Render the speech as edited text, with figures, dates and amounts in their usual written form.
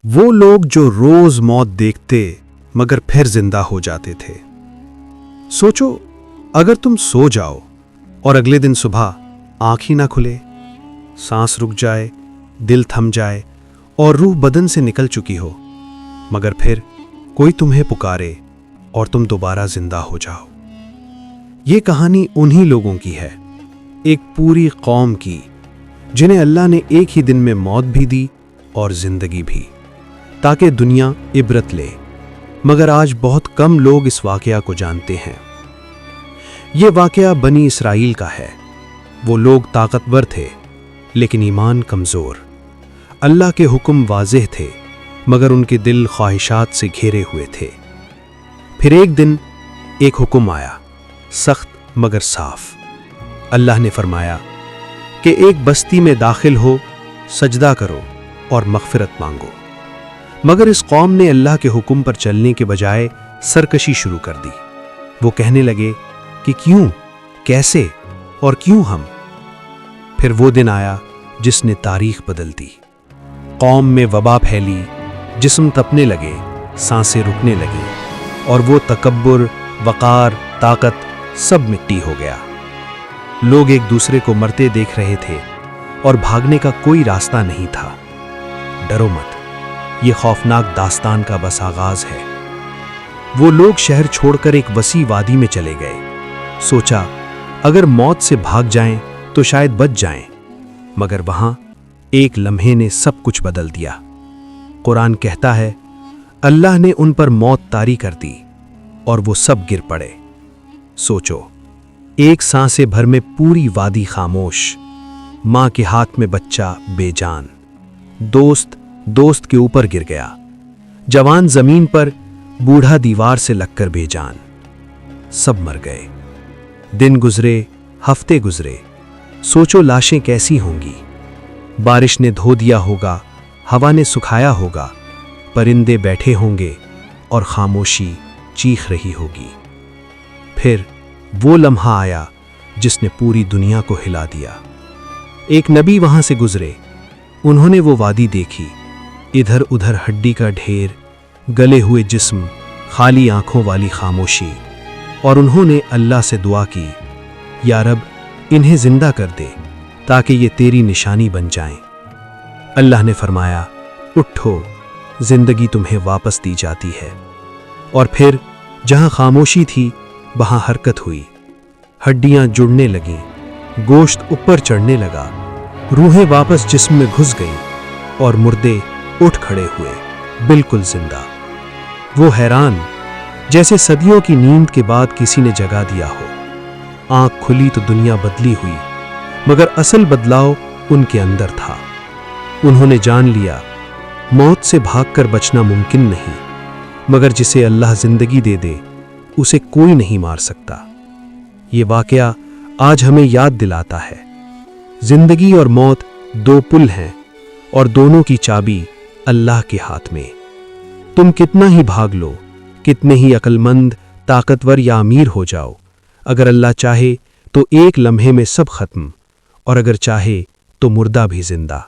وہ لوگ جو روز موت دیکھتے مگر پھر زندہ ہو جاتے تھے۔ سوچو، اگر تم سو جاؤ اور اگلے دن صبح آنکھ ہی نہ کھلے، سانس رک جائے، دل تھم جائے اور روح بدن سے نکل چکی ہو، مگر پھر کوئی تمہیں پکارے اور تم دوبارہ زندہ ہو جاؤ۔ یہ کہانی انہی لوگوں کی ہے، ایک پوری قوم کی، جنہیں اللہ نے ایک ہی دن میں موت بھی دی اور زندگی بھی، تاکہ دنیا عبرت لے۔ مگر آج بہت کم لوگ اس واقعہ کو جانتے ہیں۔ یہ واقعہ بنی اسرائیل کا ہے۔ وہ لوگ طاقتور تھے لیکن ایمان کمزور۔ اللہ کے حکم واضح تھے مگر ان کے دل خواہشات سے گھیرے ہوئے تھے۔ پھر ایک دن ایک حکم آیا، سخت مگر صاف۔ اللہ نے فرمایا کہ ایک بستی میں داخل ہو، سجدہ کرو اور مغفرت مانگو۔ مگر اس قوم نے اللہ کے حکم پر چلنے کے بجائے سرکشی شروع کر دی۔ وہ کہنے لگے کہ کیوں، کیسے اور کیوں ہم؟ پھر وہ دن آیا جس نے تاریخ بدل دی۔ قوم میں وبا پھیلی، جسم تپنے لگے، سانسیں رکنے لگیں، اور وہ تکبر، وقار، طاقت سب مٹی ہو گیا۔ لوگ ایک دوسرے کو مرتے دیکھ رہے تھے اور بھاگنے کا کوئی راستہ نہیں تھا۔ ڈرو مت، یہ خوفناک داستان کا بس آغاز ہے۔ وہ لوگ شہر چھوڑ کر ایک وسیع وادی میں چلے گئے۔ سوچا اگر موت سے بھاگ جائیں تو شاید بچ جائیں، مگر وہاں ایک لمحے نے سب کچھ بدل دیا۔ قرآن کہتا ہے اللہ نے ان پر موت طاری کر دی اور وہ سب گر پڑے۔ سوچو، ایک سانسے بھر میں پوری وادی خاموش، ماں کے ہاتھ میں بچہ بے جان، دوست کے اوپر گر گیا، جوان زمین پر، بوڑھا دیوار سے لگ کر بے جان، سب مر گئے۔ دن گزرے، ہفتے گزرے، سوچو لاشیں کیسی ہوں گی۔ بارش نے دھو دیا ہوگا، ہوا نے سکھایا ہوگا، پرندے بیٹھے ہوں گے اور خاموشی چیخ رہی ہوگی۔ پھر وہ لمحہ آیا جس نے پوری دنیا کو ہلا دیا۔ ایک نبی وہاں سے گزرے، انہوں نے وہ وادی دیکھی، ادھر ادھر ہڈی کا ڈھیر، گلے ہوئے جسم، خالی آنکھوں والی خاموشی، اور انہوں نے اللہ سے دعا کی، یا رب انہیں زندہ کر دے تاکہ یہ تیری نشانی بن جائیں۔ اللہ نے فرمایا اٹھو، زندگی تمہیں واپس دی جاتی ہے۔ اور پھر جہاں خاموشی تھی وہاں حرکت ہوئی، ہڈیاں جڑنے لگیں، گوشت اوپر چڑھنے لگا، روحیں واپس جسم میں گھس گئیں اور مردے اٹھ کھڑے ہوئے، بالکل زندہ۔ وہ حیران، جیسے صدیوں کی نیند کے بعد کسی نے جگا دیا ہو۔ آنکھ کھلی تو دنیا بدلی ہوئی، مگر اصل بدلاؤ ان کے اندر تھا۔ انہوں نے جان لیا موت سے بھاگ کر بچنا ممکن نہیں، مگر جسے اللہ زندگی دے دے اسے کوئی نہیں مار سکتا۔ یہ واقعہ آج ہمیں یاد دلاتا ہے زندگی اور موت دو پل ہیں اور دونوں کی چابی اللہ کے ہاتھ میں۔ تم کتنا ہی بھاگ لو، کتنے ہی عقل مند، طاقتور یا امیر ہو جاؤ، اگر اللہ چاہے تو ایک لمحے میں سب ختم، اور اگر چاہے تو مردہ بھی زندہ۔